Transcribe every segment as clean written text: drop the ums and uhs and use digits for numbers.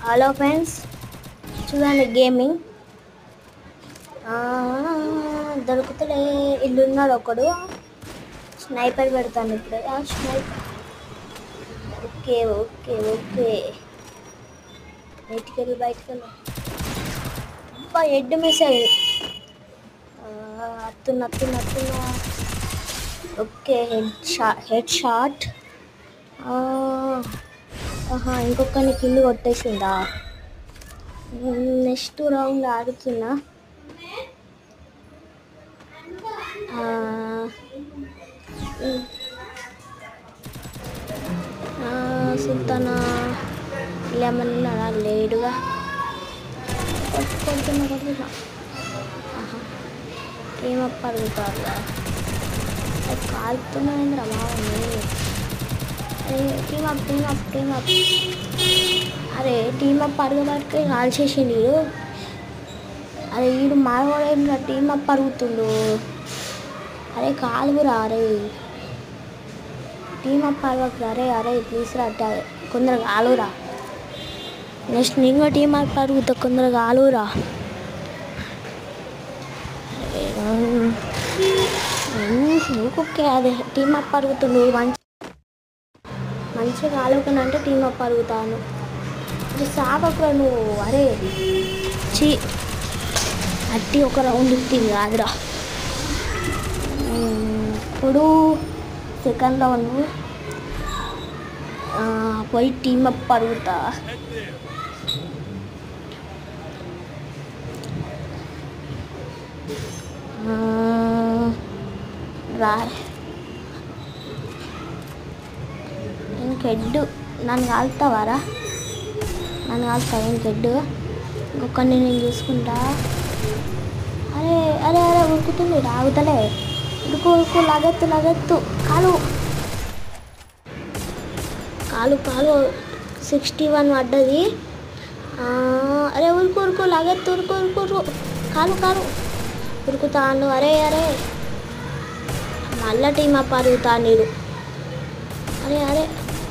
Hello friends, చూడండి gaming దొరుకుతలే. ఇల్లున్నాడు ఒకడు, స్నైపర్ పెడతాను ఇప్పుడే. స్నైపర్. ఓకే ఓకే ఓకే, బయటికెళ్ళు. అబ్బా, హెడ్ మిస్ అయ్యి. అత్తున్నా. Okay, head shot. ఇంకొకరిని కిల్లు కొట్టేసిందా. నెక్స్ట్ రౌండ్ ఆడుతున్నా. సుల్తానా ఏమన్నా లేడుగా. కొడుతున్నా. ఏమప్ప అడుగుతారు, కాలుతున్నాయింద్రా బాగుంది. టీమప్. అరే టీమప్ అడగబడికే కాల్ చేసిండు వీడు. అరే వీడు మారవాడేంద్రా, టీమప్ అడుగుతుండు. అరే కాలుగురా, అరే టీమప్ అడగకురా. అరే ప్లీజ్ రా, కొందరు కాలురా. నెక్స్ట్ నేను కూడా టీమప్ అడుగుతా, కొందరు కాలురా. ఓకే, అదే టీమప్ అడుగుతుండు. మంచిగా కాలుకనంటే టీమప్ అడుగుతాను. సాగకురా నువ్వు. అరే చీ, అట్టి ఒక రౌండ్ ఇస్తుంది కాదురా. ఇప్పుడు సెకండ్ రౌండ్ పోయి టీమప్ అడుగుతా. రా ఇంకెడ్డు నన్ను కాలుతావారా? ఇంకెడ్డు. ఇంకొకరిని నేను చూసుకుంటా. అరే ఉరుకుతుంది, రాగుతలే. ఉరుకు లగెత్తు. కాలు 61 పడ్డది. అరే ఉరుకు లగెత్తు. కాలు ఉరుకుతాను. అరే మళ్ళా టీమప్ అడుగుతాను నీడు.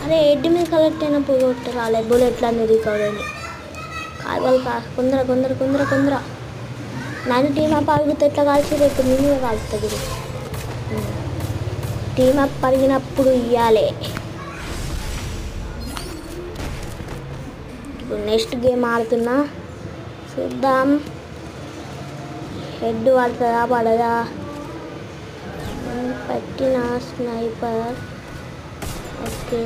అరే హెడ్ మీద కలెక్ట్ అయినప్పుడు కొట్టరాలే, బుల్లెట్లన్నీ రికవర్ అయింది. కొందర నన్ను టీమప్ అడిగితే ఎట్లా కాల్చి రేపు నేను కాల్చుతుంది. టీమప్ అడిగినప్పుడు ఇవ్వాలి. ఇప్పుడు నెక్స్ట్ గేమ్ ఆడుతున్నా, చూద్దాం. హెడ్ పడుతుందా పడదా. పెట్టిన స్నైపర్. ఓకే.